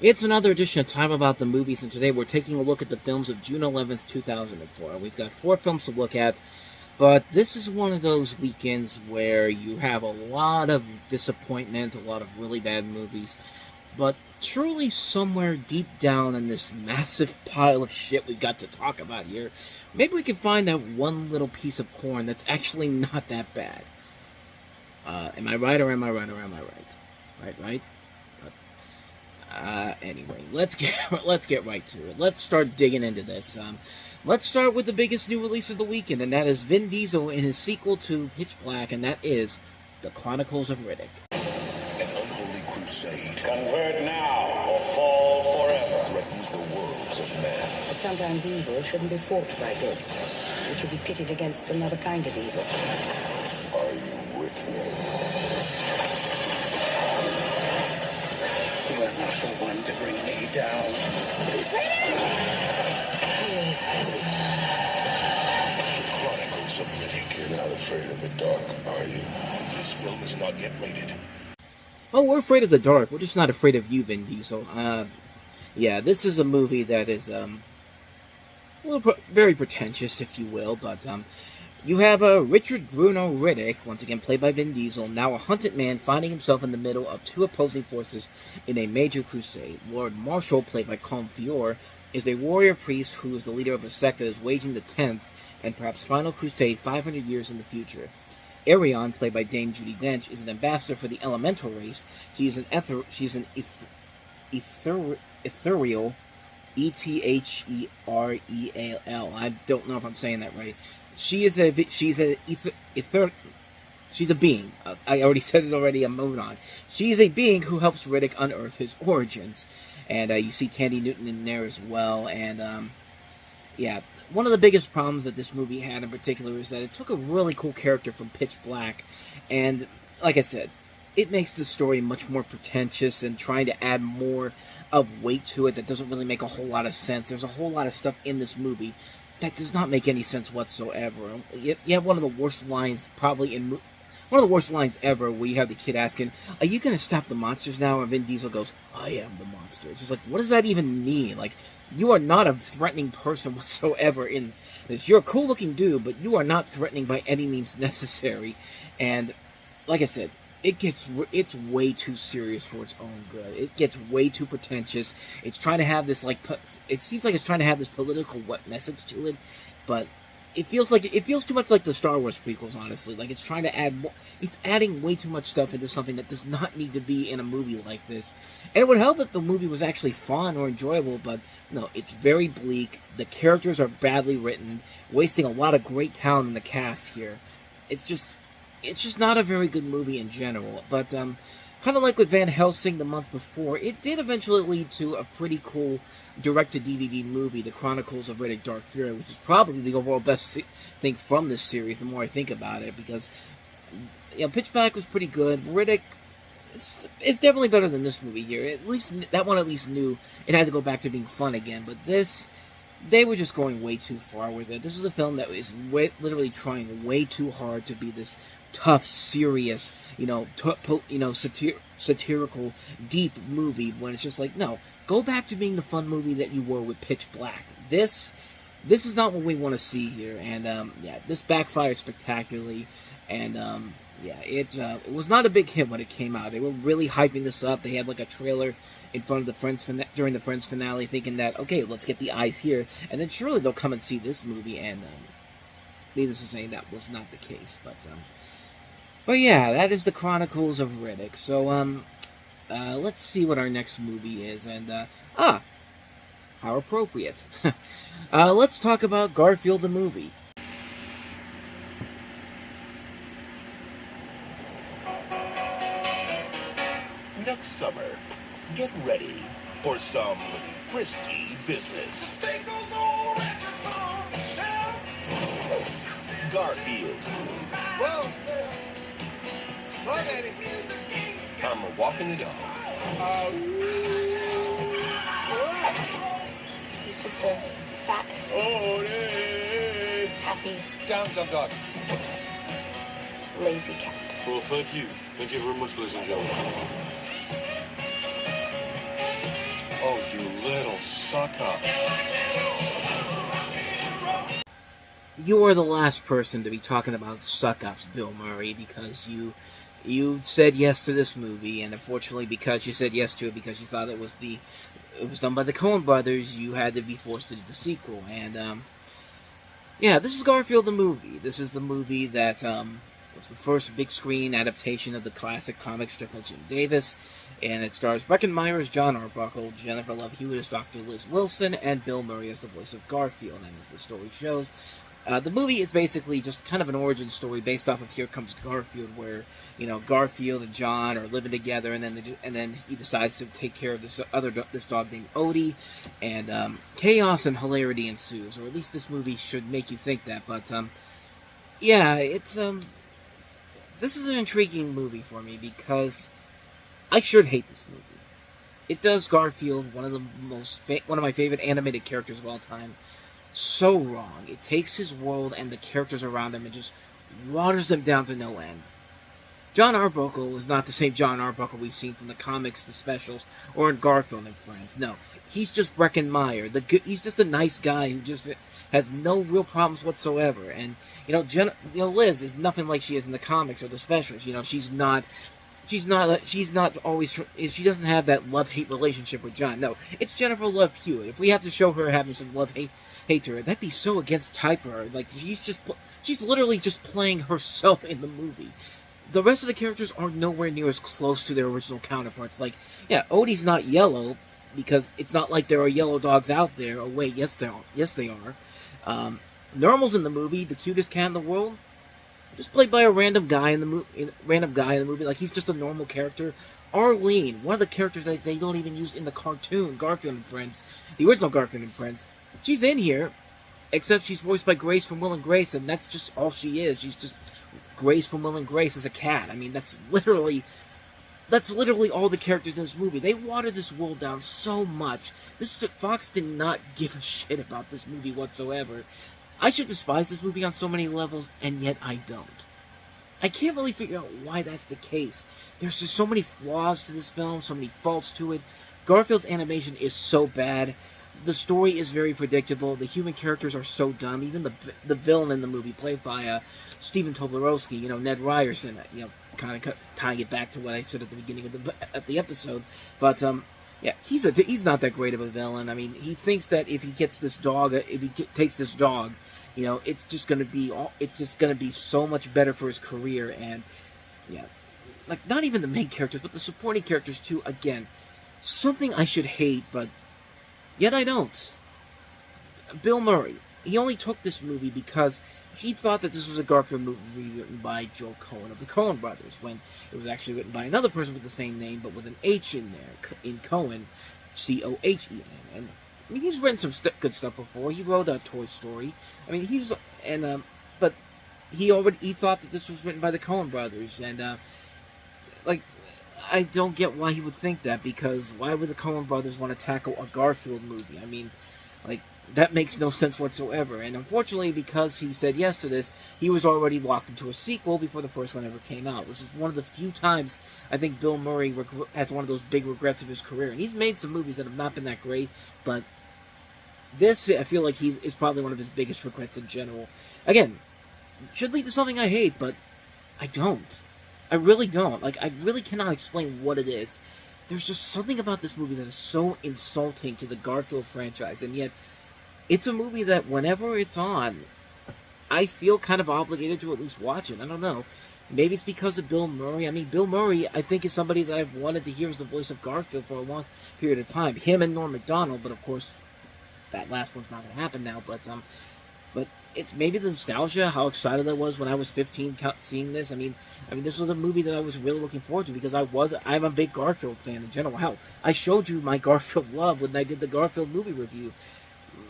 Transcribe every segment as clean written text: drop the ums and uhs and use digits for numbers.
It's another edition of Time About the Movies, and today we're taking a look at the films of June 11th, 2004. We've got 4 films to look at, but this is one of those weekends where you have a lot of disappointment, a lot of really bad movies, but truly somewhere deep down in this massive pile of shit we've got to talk about here, maybe we can find that one little piece of corn that's actually not that bad. Am I right or am I right or am I right? Right? Anyway, let's get right to it. Let's start digging into this. Let's start with the biggest new release of the weekend, and that is Vin Diesel in his sequel to Pitch Black, and that is The Chronicles of Riddick. An unholy crusade Convert now or fall forever. threatens the worlds of man. But sometimes evil shouldn't be fought by good. It should be pitted against another kind of evil. Are you with me? You are not the one to bring me down. Who is this man? The Chronicles of Riddick. You're not afraid of the dark, are you? This film is not yet rated. Oh, we're afraid of the dark. We're just not afraid of you, Vin Diesel. Yeah, this is a movie that is, very pretentious, if you will, but, you have Richard Bruno Riddick, once again played by Vin Diesel, now a hunted man finding himself in the middle of 2 opposing forces in a major crusade. Lord Marshall, played by Colm Feore, is a warrior priest who is the leader of a sect that is waging the 10th and perhaps final crusade 500 years in the future. Arion, played by Dame Judi Dench, is an ambassador for the elemental race. She is an ethereal, Etherreal. I don't know if I'm saying that right. She's a being. I already said it already. I'm moving on. She is a being who helps Riddick unearth his origins, and you see Tandy Newton in there as well. And yeah, one of the biggest problems that this movie had in particular is that it took a really cool character from Pitch Black, and like I said, it makes the story much more pretentious and trying to add more of weight to it that doesn't really make a whole lot of sense. There's a whole lot of stuff in this movie that does not make any sense whatsoever. You have one of the worst lines one of the worst lines ever, where you have the kid asking, "Are you going to stop the monsters now?" And Vin Diesel goes, "I am the monsters." It's like, what does that even mean? Like, you are not a threatening person whatsoever in this. You're a cool-looking dude, but you are not threatening by any means necessary. And like I said, it's way too serious for its own good. It gets way too pretentious. It's trying to have this, like, it seems like it's trying to have this political message to it, but it feels too much like the Star Wars prequels, honestly. Like, it's trying to it's adding way too much stuff into something that does not need to be in a movie like this. And it would help if the movie was actually fun or enjoyable, but no, it's very bleak. The characters are badly written, wasting a lot of great talent in the cast here. It's just not a very good movie in general. But kind of like with Van Helsing the month before, it did eventually lead to a pretty cool direct-to-DVD movie, The Chronicles of Riddick: Dark Fury, which is probably the overall best thing from this series, the more I think about it, because, you know, Pitch Black was pretty good. Riddick is definitely better than this movie here. At least, that one at least knew it had to go back to being fun again, but this, they were just going way too far with it. This is a film that is literally trying way too hard to be this tough, serious, satirical, deep movie, when it's just like, no, go back to being the fun movie that you were with Pitch Black. This is not what we want to see here, and yeah, this backfired spectacularly, and yeah, it was not a big hit when it came out. They were really hyping this up. They had like a trailer in front of the Friends during the Friends finale, thinking that, okay, let's get the eyes here, and then surely they'll come and see this movie, and needless to say, that was not the case, but yeah, that is The Chronicles of Riddick. So, let's see what our next movie is, and, how appropriate. Let's talk about Garfield the movie. Next summer, get ready for some frisky business. Garfield. Well, sir. Look at it. I'm walking the dog. He's just a fat, happy, Down, dog. lazy cat. Well, thank you. Thank you very much, ladies and gentlemen. suck up. You are the last person to be talking about suck-ups, Bill Murray, because you said yes to this movie, and unfortunately, because you said yes to it because you thought it was done by the Coen brothers, you had to be forced to do the sequel. And yeah, this is Garfield the movie. This is the movie that was the first big screen adaptation of the classic comic strip by Jim Davis, and it stars Breckin as John Arbuckle, Jennifer Love Hewitt as Dr. Liz Wilson, and Bill Murray as the voice of Garfield. And as the story shows, the movie is basically just kind of an origin story based off of Here Comes Garfield, where Garfield and John are living together, and then he decides to take care of this dog named Odie, and chaos and hilarity ensues, or at least this movie should make you think that. But yeah, it's this is an intriguing movie for me because I should hate this movie. It does Garfield, one of my favorite animated characters of all time, so wrong. It takes his world and the characters around him and just waters them down to no end. John Arbuckle is not the same John Arbuckle we've seen from the comics, the specials, or in Garfield and Friends. No, he's just Breckin Meyer. He's just a nice guy who just has no real problems whatsoever. And Liz is nothing like she is in the comics or the specials. She's not always. She doesn't have that love-hate relationship with John. No, it's Jennifer Love Hewitt. If we have to show her having some love-hate to her, that'd be so against type for her. Like, she's literally just playing herself in the movie. The rest of the characters are nowhere near as close to their original counterparts. Like, yeah, Odie's not yellow, because it's not like there are yellow dogs out there. Oh wait, yes they are. Normal's in the movie, the cutest cat in the world, just played by a random guy in the movie. Like, he's just a normal character. Arlene, one of the characters that they don't even use in the cartoon, Garfield and Friends, the original Garfield and Friends, she's in here, except she's voiced by Grace from Will and Grace, and that's just all she is. She's just Grace from Will and Grace as a cat. I mean, that's literally all the characters in this movie. They watered this world down so much. Fox did not give a shit about this movie whatsoever. I should despise this movie on so many levels, and yet I don't. I can't really figure out why that's the case. There's just so many flaws to this film, so many faults to it. Garfield's animation is so bad. The story is very predictable. The human characters are so dumb. Even the villain in the movie, played by Stephen Tobolowsky, Ned Ryerson, kind of tying it back to what I said at the beginning of the episode. But yeah, he's not that great of a villain. I mean, he thinks that if he takes this dog, it's just gonna be so much better for his career. And yeah, like, not even the main characters, but the supporting characters too. Again, something I should hate, but yet I don't. Bill Murray, he only took this movie because he thought that this was a Garfield movie written by Joel Cohen of the Coen brothers, when it was actually written by another person with the same name, but with an H in there, in Cohen, Cohen. And I mean, he's written some good stuff before. He wrote Toy Story. I mean, but he thought that this was written by the Coen brothers, and I don't get why he would think that, because why would the Coen brothers want to tackle a Garfield movie? I mean, that makes no sense whatsoever. And unfortunately, because he said yes to this, he was already locked into a sequel before the first one ever came out. This is one of the few times I think Bill Murray has one of those big regrets of his career. And he's made some movies that have not been that great, but this, I feel like is probably one of his biggest regrets in general. Again, should lead to something I hate, but I don't. I really don't. I really cannot explain what it is. There's just something about this movie that is so insulting to the Garfield franchise, and yet it's a movie that whenever it's on, I feel kind of obligated to at least watch it. I don't know. Maybe it's because of Bill Murray. I mean, Bill Murray, I think, is somebody that I've wanted to hear as the voice of Garfield for a long period of time. Him and Norm Macdonald, but of course, that last one's not going to happen now. But it's maybe the nostalgia, how excited I was when I was 15 seeing this. I mean, this was a movie that I was really looking forward to, because I'm a big Garfield fan in general. Hell, I showed you my Garfield love when I did the Garfield movie review.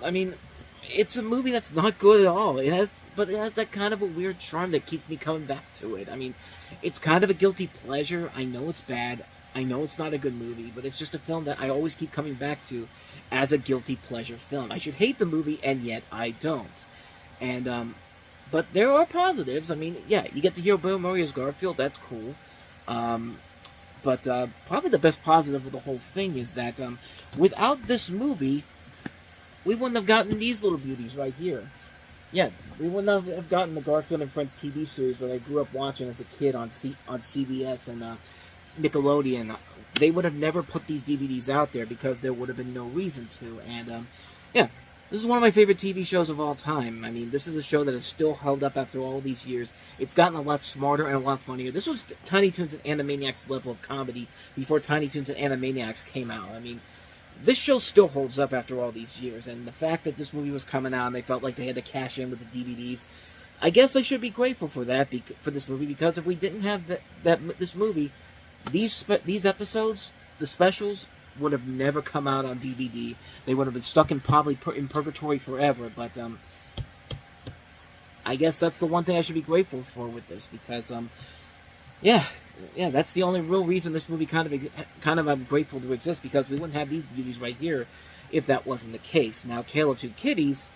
I mean, it's a movie that's not good at all. But it has that kind of a weird charm that keeps me coming back to it. I mean, it's kind of a guilty pleasure. I know it's bad. I know it's not a good movie, but it's just a film that I always keep coming back to as a guilty pleasure film. I should hate the movie, and yet I don't. And, but there are positives. I mean, yeah, you get to hear Bill Murray as Garfield. That's cool. But probably the best positive of the whole thing is that without this movie, we wouldn't have gotten these little beauties right here. Yeah, we wouldn't have gotten the Garfield and Friends TV series that I grew up watching as a kid on CBS and Nickelodeon. They would have never put these DVDs out there because there would have been no reason to. And yeah, this is one of my favorite TV shows of all time. I mean, this is a show that is still held up after all these years. It's gotten a lot smarter and a lot funnier. This was Tiny Toons and Animaniacs level of comedy before Tiny Toons and Animaniacs came out. I mean, this show still holds up after all these years, and the fact that this movie was coming out and they felt like they had to cash in with the DVDs, I guess I should be grateful for that, for this movie, because if we didn't have this movie, these episodes, the specials, would have never come out on DVD. They would have been stuck in purgatory forever, but I guess that's the one thing I should be grateful for with this, because yeah, that's the only real reason this movie kind of I'm grateful to exist, because we wouldn't have these beauties right here if that wasn't the case. Now, Tale of Two Kitties,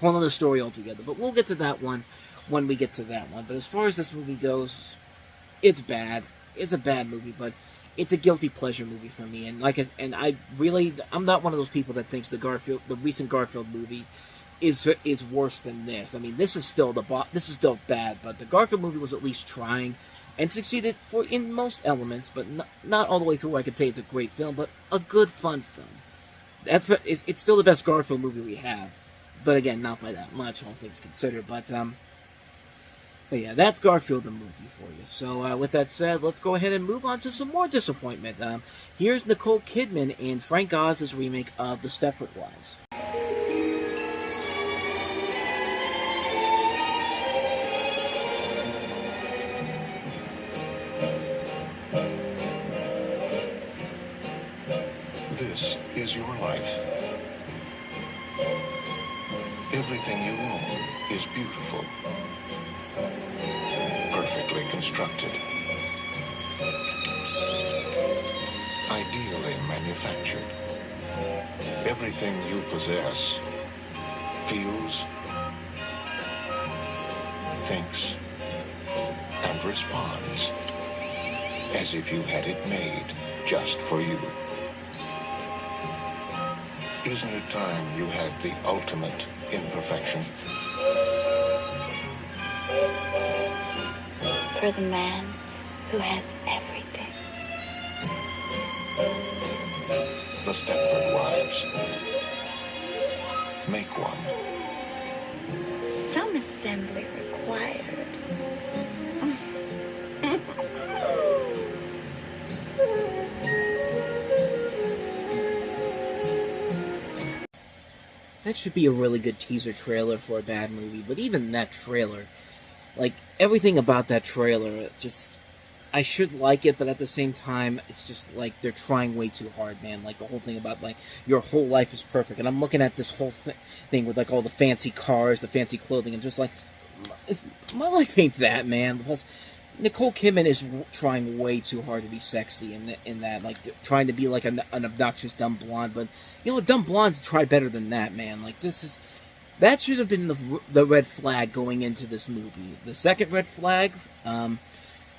whole other story altogether, but we'll get to that one when we get to that one. But as far as this movie goes, it's bad. It's a bad movie, but it's a guilty pleasure movie for me. And I'm not one of those people that thinks the recent Garfield movie is worse than this. I mean, this is still bad, but the Garfield movie was at least trying and succeeded in most elements, but not all the way through. I could say it's a great film, but a good, fun film. It's still the best Garfield movie we have, but again, not by that much, all things considered. But yeah, that's Garfield the movie for you. So with that said, let's go ahead and move on to some more disappointment. Here's Nicole Kidman in Frank Oz's remake of The Stepford Wives. This is your life. Everything you own is beautiful, perfectly constructed, ideally manufactured. Everything you possess feels, thinks, and responds as if you had it made just for you. Isn't it time you had the ultimate imperfection? For the man who has everything. The Stepford Wives. Make one. Some assembly required. That should be a really good teaser trailer for a bad movie, but even that trailer, like, everything about that trailer, just, I should like it, but at the same time, it's just, like, they're trying way too hard, man. Like, the whole thing about, like, your whole life is perfect, and I'm looking at this whole thing with, like, all the fancy cars, the fancy clothing, and just, like, my life ain't that, man. Because Nicole Kidman is trying way too hard to be sexy in that, like, trying to be like an obnoxious dumb blonde. But you know, dumb blondes try better than that, man. Like, that should have been the red flag going into this movie. The second red flag, a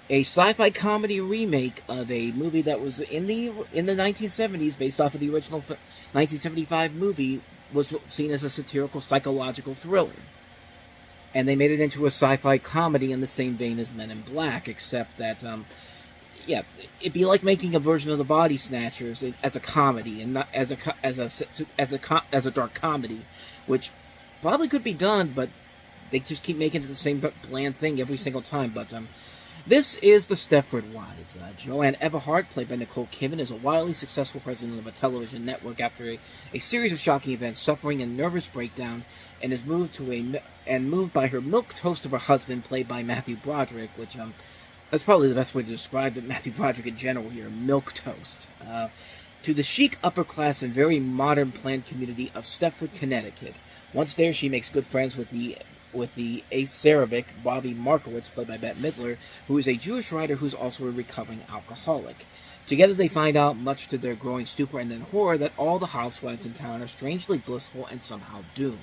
sci-fi comedy remake of a movie that was in the 1970s, based off of the original 1975 movie, was seen as a satirical psychological thriller. And they made it into a sci-fi comedy in the same vein as Men in Black, except that, yeah, it'd be like making a version of The Body Snatchers as a comedy, and not as a dark comedy, which probably could be done, but they just keep making it the same bland thing every single time. But this is The Stepford Wives. Joanne Everhart, played by Nicole Kidman, is a wildly successful president of a television network after a series of shocking events, suffering a nervous breakdown, and is moved by her milk toast of her husband, played by Matthew Broderick, which that's probably the best way to describe it, Matthew Broderick in general here, milk toast, to the chic, upper class, and very modern planned community of Stepford, Connecticut. Once there, she makes good friends with the acerbic Bobby Markowitz, played by Bette Midler, who is a Jewish writer who's also a recovering alcoholic. Together they find out, much to their growing stupor and then horror, that all the housewives in town are strangely blissful and somehow doomed.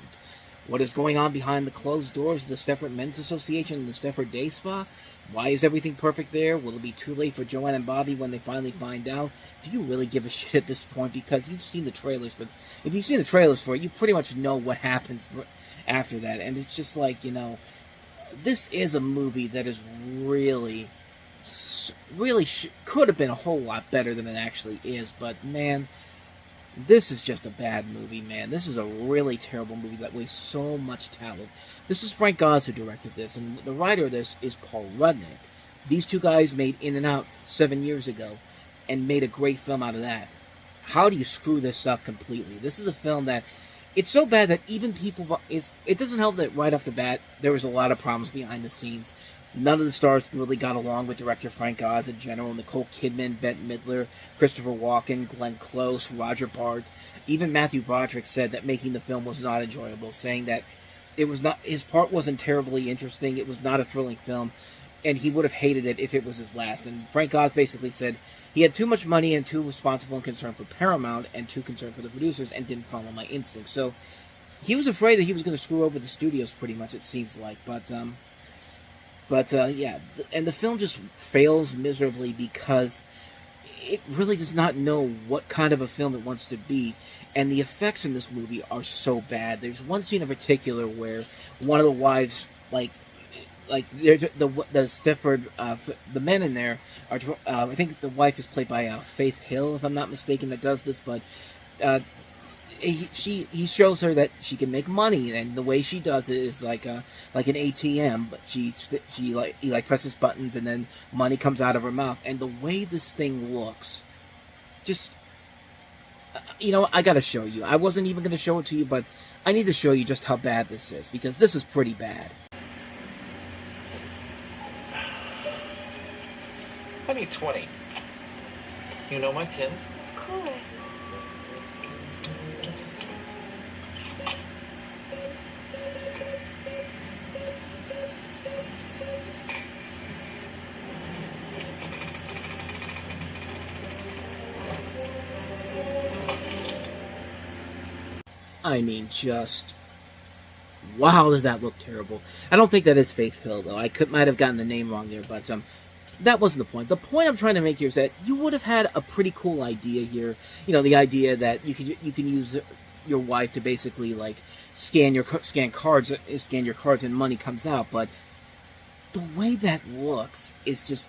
What is going on behind the closed doors of the Stepford Men's Association and the Stepford Day Spa? Why is everything perfect there? Will it be too late for Joanne and Bobby when they finally find out? Do you really give a shit at this point? Because you've seen the trailers, but if you've seen the trailers for it, you pretty much know what happens after that. And it's just like, this is a movie that is really could have been a whole lot better than it actually is. But man, this is just a bad movie, man. This is a really terrible movie that wastes so much talent. This is Frank Oz who directed this, and the writer of this is Paul Rudnick. These two guys made In and Out 7 years ago, and made a great film out of that. How do you screw this up completely? This is a film that, it's so bad that even people, it doesn't help that right off the bat, there was a lot of problems behind the scenes. None of the stars really got along with director Frank Oz in general. Nicole Kidman, Bette Midler, Christopher Walken, Glenn Close, Roger Bart. Even Matthew Broderick said that making the film was not enjoyable, saying that his part wasn't terribly interesting, it was not a thrilling film, and he would have hated it if it was his last. And Frank Oz basically said he had too much money and too responsible and concerned for Paramount and too concerned for the producers and didn't follow my instincts. So he was afraid that he was going to screw over the studios pretty much, it seems like. But yeah, and the film just fails miserably because it really does not know what kind of a film it wants to be, and the effects in this movie are so bad. There's one scene in particular where one of the wives, like there's the Stepford, the men in there are, I think the wife is played by Faith Hill, if I'm not mistaken, that does this, but he shows her that she can make money, and the way she does it is like an ATM, but he presses buttons and then money comes out of her mouth. And the way this thing looks, just I gotta show you. I wasn't even gonna show it to you, but I need to show you just how bad this is, because this is pretty bad. I need 20. You know my pin? Of course. I mean, just wow, does that look terrible? I don't think that is Faith Hill, though. Might have gotten the name wrong there, but that wasn't the point. The point I'm trying to make here is that you would have had a pretty cool idea here. The idea that you can use your wife to basically like scan your cards and money comes out. But the way that looks is just.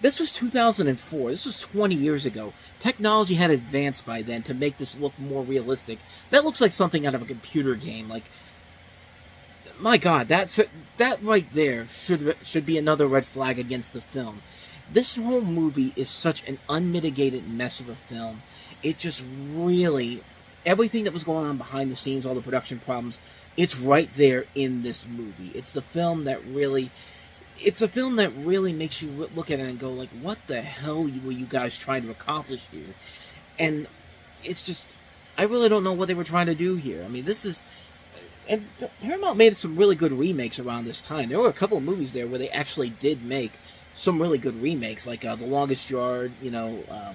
This was 2004. This was 20 years ago. Technology had advanced by then to make this look more realistic. That looks like something out of a computer game. Like, my God, that right there should be another red flag against the film. This whole movie is such an unmitigated mess of a film. It just really, everything that was going on behind the scenes, all the production problems, it's right there in this movie. It's a film that really makes you look at it and go, like, what the hell were you guys trying to accomplish here? And it's just, I really don't know what they were trying to do here. I mean, and Paramount made some really good remakes around this time. There were a couple of movies there where they actually did make some really good remakes, like The Longest Yard,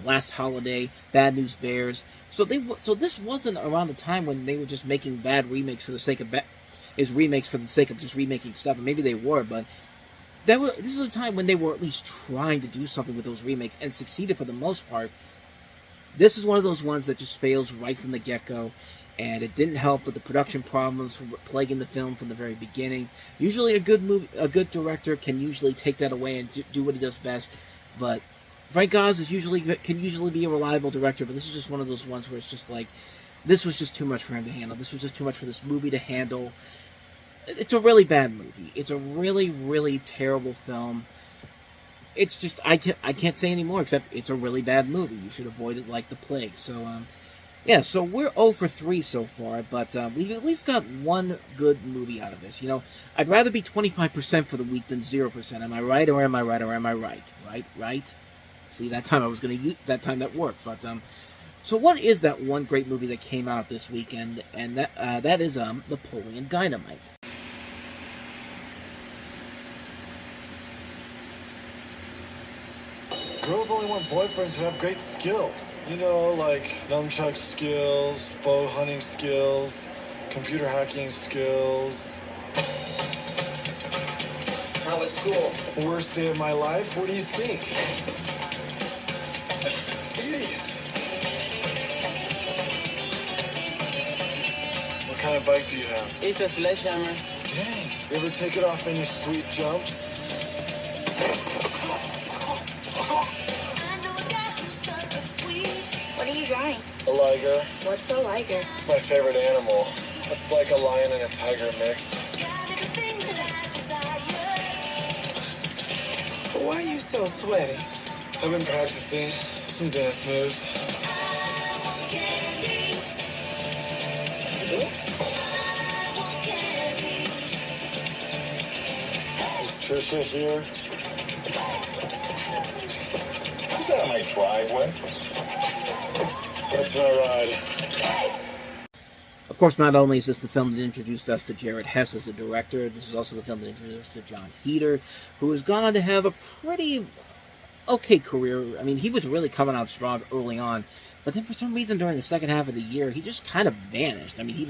Last Holiday, Bad News Bears. So this wasn't around the time when they were just making bad remakes for the sake of just remaking stuff. And maybe they were, but this is a time when they were at least trying to do something with those remakes and succeeded for the most part. This is one of those ones that just fails right from the get-go, and it didn't help with the production problems plaguing the film from the very beginning. Usually a good director can usually take that away and do what he does best, but Frank Oz can usually be a reliable director, but this is just one of those ones where it's just like, this was just too much for him to handle. This was just too much for this movie to handle. It's a really bad movie. It's a really, really terrible film. It's just, I can't say any more except it's a really bad movie. You should avoid it like the plague. So, so we're 0 for 3 so far, but we've at least got one good movie out of this. I'd rather be 25% for the week than 0%. Am I right, or am I right, or am I right? Right? See, that time I was going to use, that time that worked. But, so what is that one great movie that came out this weekend? And that is Napoleon Dynamite. Girls only want boyfriends who have great skills. Like nunchuck skills, bow hunting skills, computer hacking skills. How was school? Worst day of my life? What do you think? Idiot. What kind of bike do you have? It's a sledgehammer. Dang. You ever take it off any sweet jumps? What are you drawing? A liger. What's a liger? It's my favorite animal. It's like a lion and a tiger mix. Why are you so sweaty? I've been practicing some dance moves. Is Trisha here? Is that my driveway? That's my ride. Of course, not only is this the film that introduced us to Jared Hess as a director, this is also the film that introduced us to John Heder, who has gone on to have a pretty okay career. I mean, he was really coming out strong early on, but then for some reason during the second half of the year, he just kind of vanished. I mean, he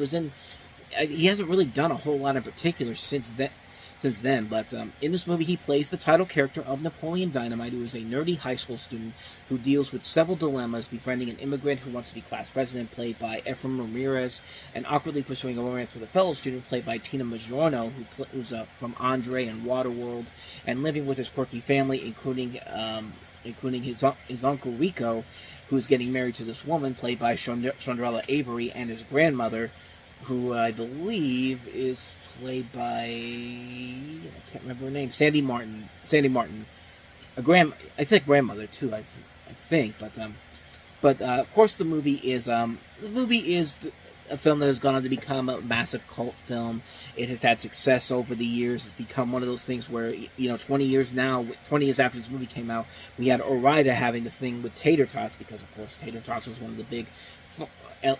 hasn't really done a whole lot in particular since then. But in this movie, he plays the title character of Napoleon Dynamite, who is a nerdy high school student who deals with several dilemmas, befriending an immigrant who wants to be class president, played by Ephraim Ramirez, and awkwardly pursuing a romance with a fellow student, played by Tina Majorno, who's from Andre and Waterworld, and living with his quirky family, including his uncle Rico, who's getting married to this woman, played by Chandrella Avery, and his grandmother, who I believe is played by, I can't remember her name, Sandy Martin. I said grandmother too, I think, but of course the movie is a film that has gone on to become a massive cult film. It has had success over the years. It's become one of those things where, 20 years after this movie came out, we had Orida having the thing with tater tots, because of course tater tots was one of the big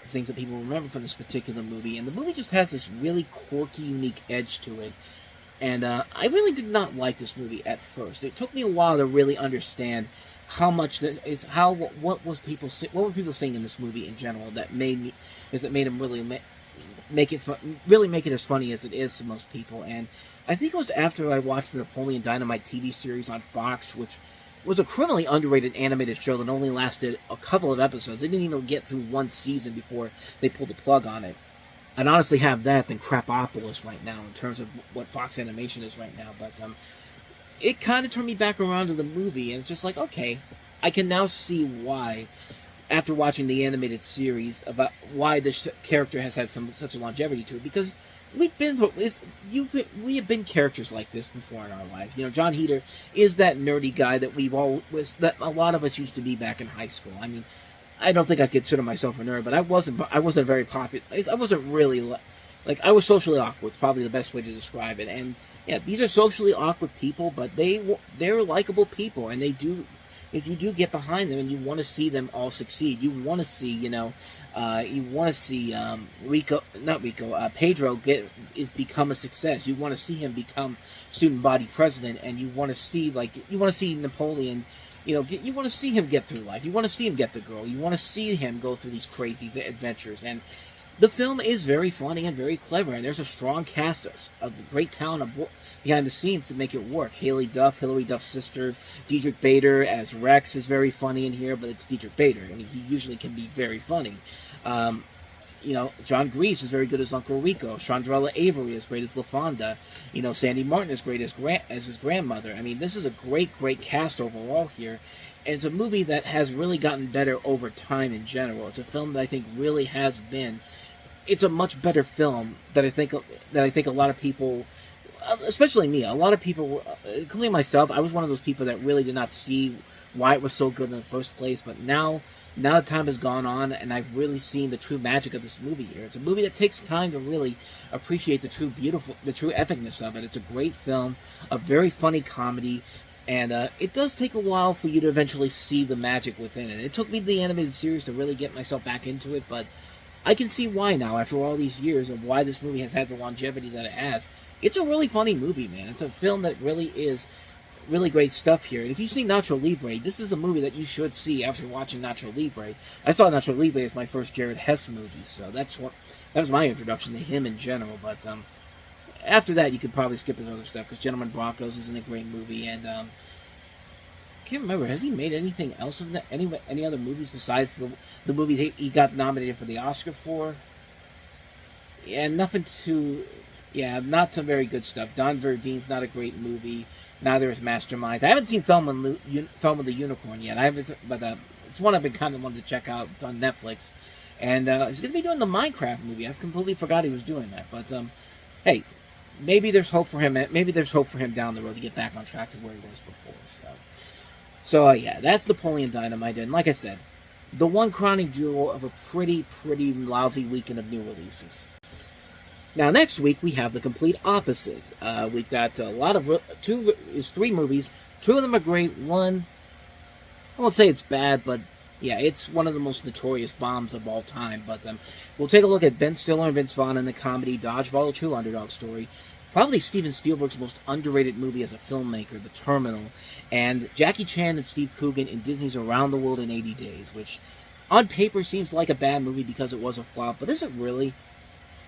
things that people remember from this particular movie. And the movie just has this really quirky, unique edge to it. And I really did not like this movie at first. It took me a while to really understand how much what were people saying in this movie in general that made them really make it as funny as it is to most people. And I think it was after I watched the Napoleon Dynamite TV series on Fox, which was a criminally underrated animated show that only lasted a couple of episodes. They didn't even get through one season before they pulled the plug on it. I'd honestly have that than Crapopolis right now in terms of what Fox Animation is right now. But it kind of turned me back around to the movie, and it's just like, okay, I can now see why, after watching the animated series, about why this character has had such a longevity to it, because we have been characters like this before in our lives. John Heder is that nerdy guy that a lot of us used to be back in high school. I mean, I don't think I consider myself a nerd, but I wasn't very popular. I wasn't really I was socially awkward. It's probably the best way to describe it. And yeah, these are socially awkward people, but they're likable people, and you do get behind them, and you want to see them all succeed. You want to see, Pedro become a success. You want to see him become student body president, and you want to see Napoleon. You want to see him get through life. You want to see him get the girl. You want to see him go through these crazy adventures. And the film is very funny and very clever, and there's a strong cast of great talent behind the scenes to make it work. Haley Duff, Hilary Duff's sister, Diedrich Bader as Rex is very funny in here, but it's Diedrich Bader. I mean, he usually can be very funny. John Grease is very good as Uncle Rico. Chandrella Avery is great as LaFonda. Sandy Martin is great as his grandmother. I mean, this is a great cast overall here. And it's a movie that has really gotten better over time in general. It's a film that I think really has been. It's a much better film that I think a lot of people, especially me, a lot of people, including myself, I was one of those people that really did not see why it was so good in the first place. But now time has gone on, and I've really seen the true magic of this movie here. It's a movie that takes time to really appreciate the true epicness of it. It's a great film, a very funny comedy, and it does take a while for you to eventually see the magic within it. It took me the animated series to really get myself back into it, but I can see why now, after all these years, of why this movie has had the longevity that it has. It's a really funny movie, man. It's a film that really is really great stuff here. And if you've seen Nacho Libre, this is a movie that you should see after watching Nacho Libre. I saw Nacho Libre as my first Jared Hess movie, so that was my introduction to him in general. But after that, you could probably skip his other stuff, because Gentleman Broncos isn't a great movie, and I can't remember, has he made anything else of that? Any other movies besides the movie he got nominated for the Oscar for? Yeah, nothing too... Yeah, not some very good stuff. Don Verdine's not a great movie. Neither is Masterminds. I haven't seen Thelma of the Unicorn yet. But it's one I've been kind of wanting to check out. It's on Netflix. And he's going to be doing the Minecraft movie. I completely forgot he was doing that. But, hey, maybe there's hope for him. Maybe there's hope for him down the road to get back on track to where he was before. So yeah, that's Napoleon Dynamite. And like I said, the one crowning jewel of a pretty lousy weekend of new releases. Now, next week, we have the complete opposite. We've got a lot of... three movies. Two of them are great. One, I won't say it's bad, but yeah, it's one of the most notorious bombs of all time. But we'll take a look at Ben Stiller and Vince Vaughn in the comedy Dodgeball, a True Underdog Story. Probably Steven Spielberg's most underrated movie as a filmmaker, The Terminal. And Jackie Chan and Steve Coogan in Disney's Around the World in 80 Days, which on paper seems like a bad movie because it was a flop, but is it really?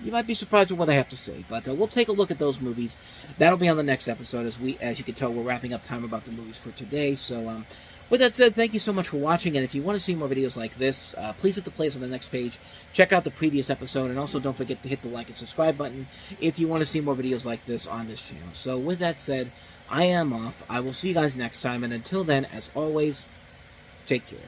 You might be surprised with what I have to say, but we'll take a look at those movies. That'll be on the next episode, as you can tell, we're wrapping up time about the movies for today. So, with that said, thank you so much for watching, and if you want to see more videos like this, please hit the plays on the next page. Check out the previous episode, and also don't forget to hit the like and subscribe button if you want to see more videos like this on this channel. So, with that said, I am off. I will see you guys next time, and until then, as always, take care.